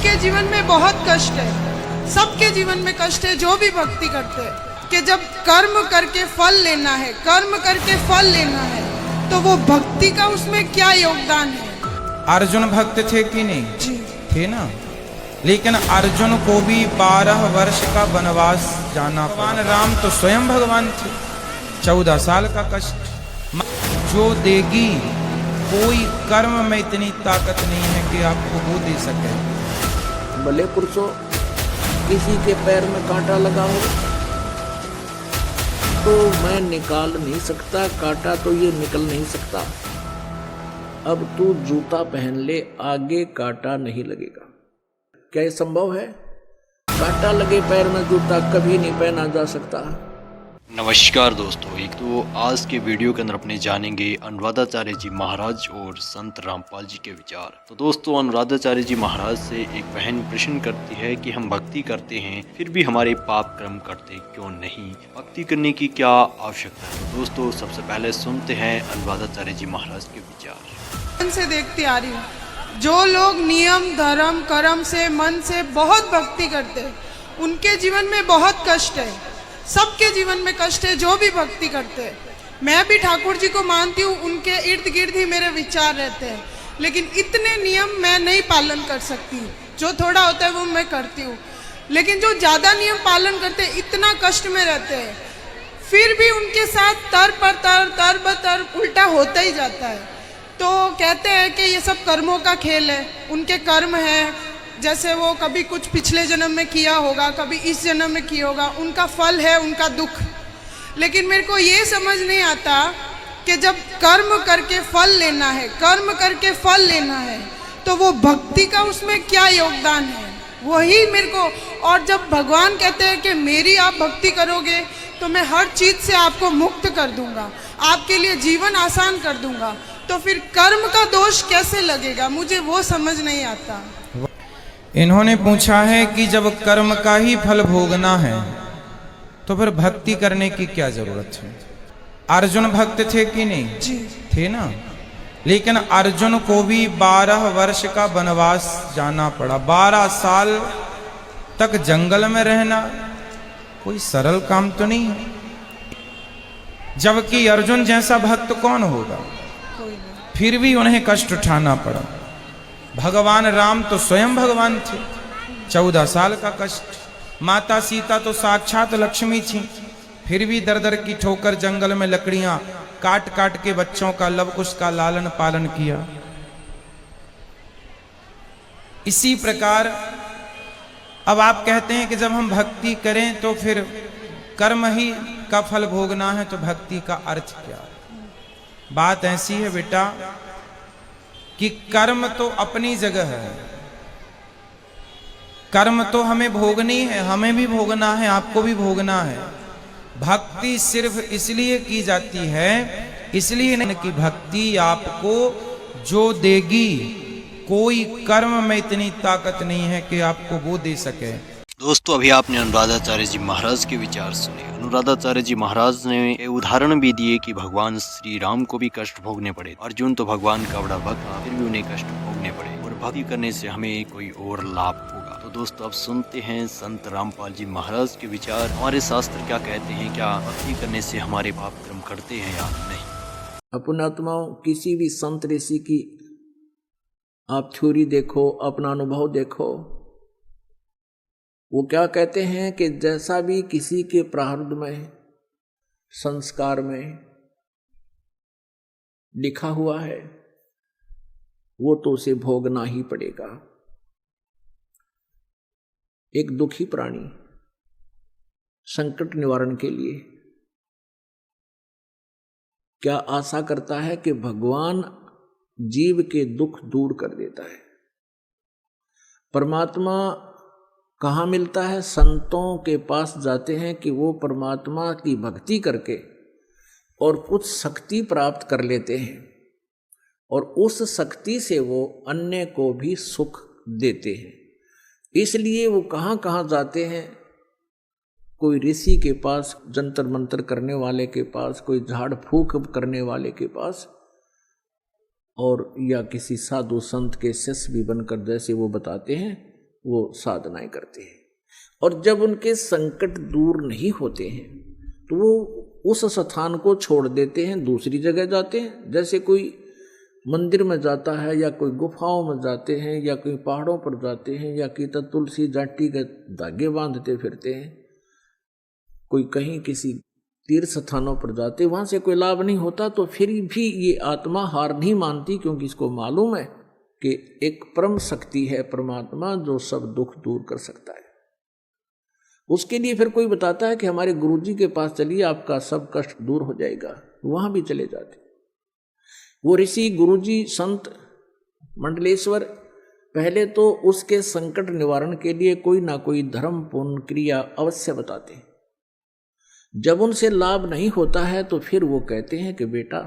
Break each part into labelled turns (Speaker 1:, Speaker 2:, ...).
Speaker 1: उनके जीवन में बहुत कष्ट है, सबके जीवन में कष्ट है जो भी भक्ति करते हैं, कि जब कर्म करके फल लेना है, कर्म करके फल लेना है, तो वो भक्ति का उसमें क्या योगदान है।
Speaker 2: अर्जुन भक्त थे कि नहीं?
Speaker 1: जी
Speaker 2: थे ना। लेकिन अर्जुन को भी 12 वर्ष का वनवास जाना। भगवान राम तो स्वयं भगवान थे। 14 साल का कष्ट जो देगी, कोई कर्म में इतनी ताकत नहीं है कि आपको वो दे सके।
Speaker 3: भले पुरुषों किसी के पैर में कांटा लगा हो तो मैं निकाल नहीं सकता, कांटा तो ये निकल नहीं सकता। अब तू जूता पहन ले, आगे कांटा नहीं लगेगा। क्या ये संभव है? कांटा लगे पैर में जूता कभी नहीं पहना जा सकता।
Speaker 4: नमस्कार दोस्तों, एक तो आज के वीडियो के अंदर अपने जानेंगे अनुराधाचार्य जी महाराज और संत रामपाल जी के विचार। तो दोस्तों, अनुराधाचार्य जी महाराज से एक बहन प्रश्न करती है कि हम भक्ति करते हैं फिर भी हमारे पाप कर्म करते क्यों नहीं, भक्ति करने की क्या आवश्यकता है। तो दोस्तों, सबसे पहले सुनते हैं अनुराधाचार्य जी महाराज के विचार।
Speaker 1: से देखती आ रही हूँ, जो लोग नियम धर्म कर्म से मन से बहुत भक्ति करते हैं, उनके जीवन में बहुत कष्ट है, सबके जीवन में कष्ट है जो भी भक्ति करते हैं। मैं भी ठाकुर जी को मानती हूँ, उनके इर्द गिर्द ही मेरे विचार रहते हैं, लेकिन इतने नियम मैं नहीं पालन कर सकती। जो थोड़ा होता है वो मैं करती हूँ, लेकिन जो ज़्यादा नियम पालन करते हैं, इतना कष्ट में रहते हैं, फिर भी उनके साथ तर बतर उल्टा होता ही जाता है। तो कहते हैं कि ये सब कर्मों का खेल है, उनके कर्म है, जैसे वो कभी कुछ पिछले जन्म में किया होगा, कभी इस जन्म में किया होगा, उनका फल है उनका दुख। लेकिन मेरे को ये समझ नहीं आता कि जब कर्म करके फल लेना है, कर्म करके फल लेना है, तो वो भक्ति का उसमें क्या योगदान है, वही मेरे को। और जब भगवान कहते हैं कि मेरी आप भक्ति करोगे तो मैं हर चीज़ से आपको मुक्त कर दूंगा, आपके लिए जीवन आसान कर दूंगा, तो फिर कर्म का दोष कैसे लगेगा, मुझे वो समझ नहीं आता।
Speaker 2: इन्होंने पूछा है कि जब कर्म का ही फल भोगना है तो फिर भक्ति करने की क्या जरूरत है। अर्जुन भक्त थे कि नहीं?
Speaker 1: जी
Speaker 2: थे ना। लेकिन अर्जुन को भी 12 वर्ष का वनवास जाना पड़ा। 12 साल तक जंगल में रहना कोई सरल काम तो नहीं है। जबकि अर्जुन जैसा भक्त कौन होगा? फिर भी उन्हें कष्ट उठाना पड़ा। भगवान राम तो स्वयं भगवान थे। 14 साल का कष्ट। माता सीता तो साक्षात लक्ष्मी थी, फिर भी दर दर की ठोकर जंगल में लकड़ियां काट काट के बच्चों का लवकुश का लालन पालन किया। इसी प्रकार अब आप कहते हैं कि जब हम भक्ति करें तो फिर कर्म ही का फल भोगना है, तो भक्ति का अर्थ क्या? बात ऐसी है बेटा कि कर्म तो अपनी जगह है, कर्म तो हमें भोगनी है, हमें भी भोगना है, आपको भी भोगना है। भक्ति सिर्फ इसलिए की जाती है, इसलिए नहीं कि भक्ति आपको जो देगी, कोई कर्म में इतनी ताकत नहीं है कि आपको वो दे सके।
Speaker 4: दोस्तों, अभी आपने अनुराधाचार्य जी महाराज के विचार सुने। अनुराधाचार्य जी महाराज ने उदाहरण भी दिए कि भगवान श्री राम को भी कष्ट भोगने पड़े। अर्जुन तो भगवान का बड़ा भक्त था, फिर भी उन्हें कष्ट भोगने पड़े, और भक्ति करने से हमें कोई और लाभ होगा। तो दोस्तों, अब सुनते हैं संत रामपाल जी महाराज के विचार। हमारे शास्त्र क्या कहते हैं, क्या भक्ति करने से हमारे पाप कर्म करते हैं या नहीं।
Speaker 3: अपनात्माओं, किसी भी संत ऋषि की आप थ्योरी देखो, अपना अनुभव देखो, वो क्या कहते हैं कि जैसा भी किसी के प्रारब्ध में, संस्कार में लिखा हुआ है, वो तो उसे भोगना ही पड़ेगा। एक दुखी प्राणी संकट निवारण के लिए क्या आशा करता है कि भगवान जीव के दुख दूर कर देता है। परमात्मा कहाँ मिलता है? संतों के पास जाते हैं कि वो परमात्मा की भक्ति करके और कुछ शक्ति प्राप्त कर लेते हैं, और उस शक्ति से वो अन्य को भी सुख देते हैं। इसलिए वो कहाँ कहाँ जाते हैं? कोई ऋषि के पास, जंतर मंतर करने वाले के पास, कोई झाड़ फूक करने वाले के पास, और या किसी साधु संत के शिष्य भी बनकर, जैसे वो बताते हैं वो साधनाएं करते हैं। और जब उनके संकट दूर नहीं होते हैं तो वो उस स्थान को छोड़ देते हैं, दूसरी जगह जाते हैं। जैसे कोई मंदिर में जाता है या कोई गुफाओं में जाते हैं या कोई पहाड़ों पर जाते हैं या कि तुलसी जाटी के धागे बांधते फिरते हैं, कोई कहीं किसी तीर्थ स्थानों पर जाते, वहां से कोई लाभ नहीं होता, तो फिर भी ये आत्मा हार नहीं मानती, क्योंकि इसको मालूम है कि एक परम शक्ति है परमात्मा जो सब दुख दूर कर सकता है। उसके लिए फिर कोई बताता है कि हमारे गुरुजी के पास चलिए, आपका सब कष्ट दूर हो जाएगा, वहां भी चले जाते। वो ऋषि गुरुजी संत मंडलेश्वर पहले तो उसके संकट निवारण के लिए कोई ना कोई धर्म पुण्य क्रिया अवश्य बताते हैं। जब उनसे लाभ नहीं होता है तो फिर वो कहते हैं कि बेटा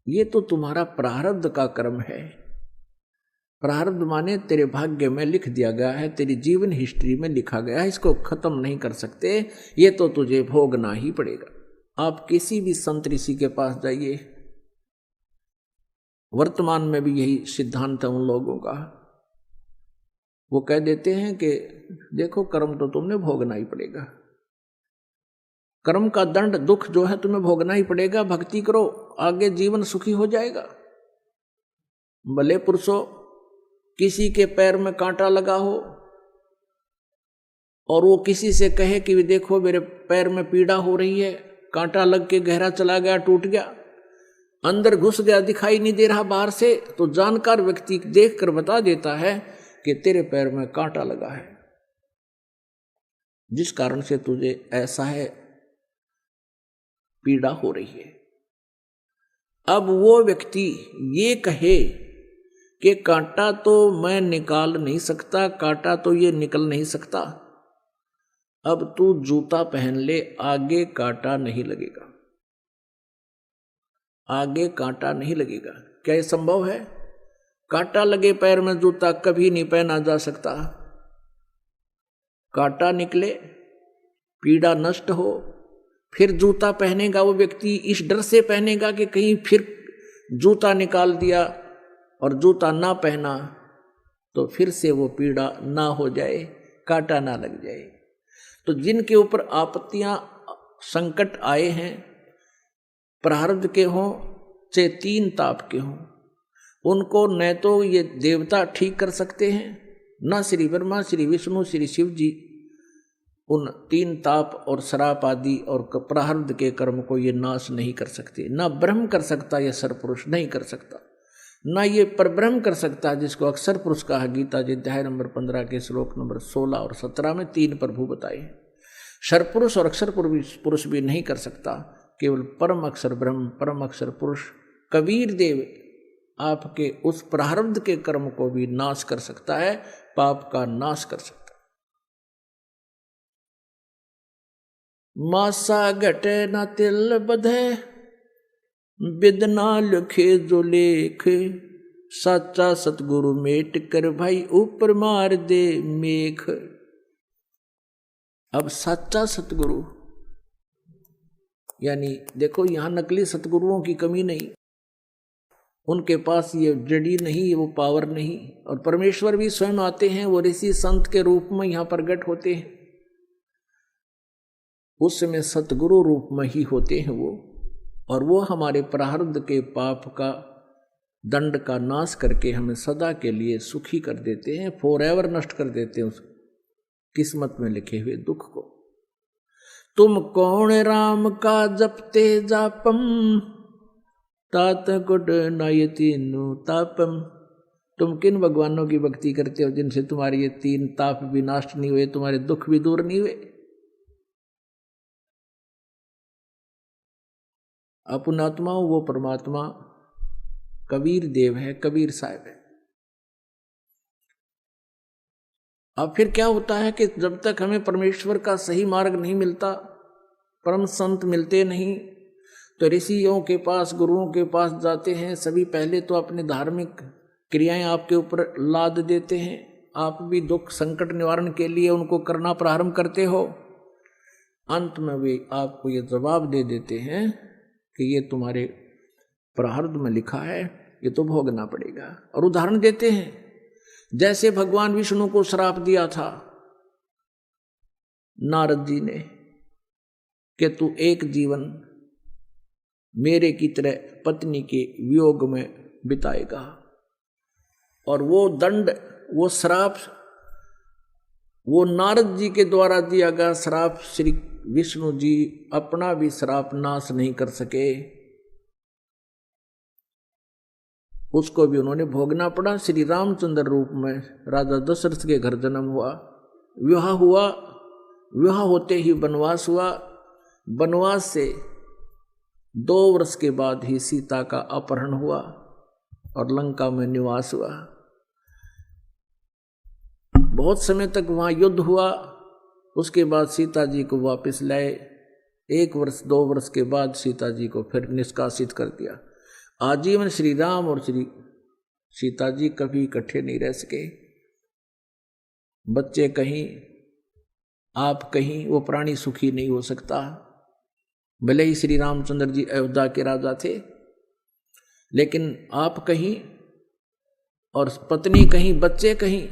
Speaker 3: ये तो तुम्हारा प्रारब्ध का कर्म है। प्रारब्ध माने तेरे भाग्य में लिख दिया गया है, तेरी जीवन हिस्ट्री में लिखा गया है, इसको खत्म नहीं कर सकते, ये तो तुझे भोगना ही पड़ेगा। आप किसी भी संत ऋषि के पास जाइए, वर्तमान में भी यही सिद्धांत है उन लोगों का, वो कह देते हैं कि देखो कर्म तो तुमने भोगना ही पड़ेगा, कर्म का दंड दुख जो है तुम्हें भोगना ही पड़ेगा, भक्ति करो आगे जीवन सुखी हो जाएगा। भले पुरुषों किसी के पैर में कांटा लगा हो और वो किसी से कहे कि देखो मेरे पैर में पीड़ा हो रही है, कांटा लग के गहरा चला गया, टूट गया, अंदर घुस गया, दिखाई नहीं दे रहा बाहर से, तो जानकार व्यक्ति देखकर बता देता है कि तेरे पैर में कांटा लगा है, जिस कारण से तुझे ऐसा है, पीड़ा हो रही है। अब वो व्यक्ति ये कहे कि कांटा तो मैं निकाल नहीं सकता, कांटा तो ये निकल नहीं सकता, अब तू जूता पहन ले, आगे कांटा नहीं लगेगा, आगे कांटा नहीं लगेगा। क्या ये संभव है? कांटा लगे पैर में जूता कभी नहीं पहना जा सकता। कांटा निकले, पीड़ा नष्ट हो, फिर जूता पहनेगा वो व्यक्ति, इस डर से पहनेगा कि कहीं फिर जूता निकाल दिया और जूता ना पहना तो फिर से वो पीड़ा ना हो जाए, कांटा ना लग जाए। तो जिनके ऊपर आपत्तियां संकट आए हैं, प्रारब्ध के हों चाहे तीन ताप के हों, उनको न तो ये देवता ठीक कर सकते हैं, न श्री ब्रह्मा, श्री विष्णु, श्री शिव जी उन तीन ताप और श्राप आदि और प्रारब्ध के कर्म को ये नाश नहीं कर सकते। ना ब्रह्म कर सकता, यह सरपुरुष नहीं कर सकता, ना ये परब्रह्म कर सकता, जिसको अक्षर पुरुष कहा गीता जी अध्याय नंबर 15 के श्लोक नंबर 16 और 17 में तीन प्रभु बताए। सरपुरुष और अक्षर पुरुष भी नहीं कर सकता, केवल परम अक्षर ब्रह्म, परम अक्षर पुरुष कबीर देव आपके उस प्रारब्ध के कर्म को भी नाश कर सकता है, पाप का नाश कर सकता है। मासा घटे न तिल बधे, बिदना लिखे जो लेख, सच्चा सतगुरु मेट कर भाई ऊपर मार दे मेघ। अब सच्चा सतगुरु यानी देखो यहां नकली सतगुरुओं की कमी नहीं, उनके पास ये जड़ी नहीं, वो पावर नहीं, और परमेश्वर भी स्वयं आते हैं, वो ऋषि संत के रूप में यहां प्रकट होते हैं, उस समय सतगुरु रूप में ही होते हैं वो, और वो हमारे प्रारब्ध के पाप का दंड का नाश करके हमें सदा के लिए सुखी कर देते हैं, फॉरएवर नष्ट कर देते हैं उस किस्मत में लिखे हुए दुख को। तुम कौन राम का जपते जापम, तात गुड नयति नु तापम। तुम किन भगवानों की भक्ति करते हो जिनसे तुम्हारे ये तीन ताप भी नष्ट नहीं हुए, तुम्हारे दुख भी दूर नहीं हुए। अपनात्मा वो परमात्मा कबीर देव है, कबीर साहब है। अब फिर क्या होता है कि जब तक हमें परमेश्वर का सही मार्ग नहीं मिलता, परम संत मिलते नहीं, तो ऋषियों के पास, गुरुओं के पास जाते हैं। सभी पहले तो अपने धार्मिक क्रियाएं आपके ऊपर लाद देते हैं, आप भी दुख संकट निवारण के लिए उनको करना प्रारंभ करते हो। अंत में वे आपको ये जवाब दे देते हैं कि ये तुम्हारे प्रारब्ध में लिखा है, ये तो भोगना पड़ेगा। और उदाहरण देते हैं, जैसे भगवान विष्णु को श्राप दिया था नारद जी ने कि तू एक जीवन मेरे की तरह पत्नी के वियोग में बिताएगा, और वो दंड, वो श्राप, वो नारद जी के द्वारा दिया गया श्राप श्री विष्णु जी अपना भी श्राप नाश नहीं कर सके, उसको भी उन्होंने भोगना पड़ा। श्री रामचंद्र रूप में राजा दशरथ के घर जन्म हुआ, विवाह हुआ, विवाह होते ही वनवास हुआ, वनवास से 2 वर्ष के बाद ही सीता का अपहरण हुआ और लंका में निवास हुआ। बहुत समय तक वहां युद्ध हुआ, उसके बाद सीता जी को वापस लाए। 1 वर्ष 2 वर्ष के बाद सीता जी को फिर निष्कासित कर दिया। आजीवन श्री राम और श्री सीता जी कभी इकट्ठे नहीं रह सके। बच्चे कहीं, आप कहीं, वो प्राणी सुखी नहीं हो सकता। भले ही श्री रामचंद्र जी अयोध्या के राजा थे, लेकिन आप कहीं और पत्नी कहीं, बच्चे कहीं,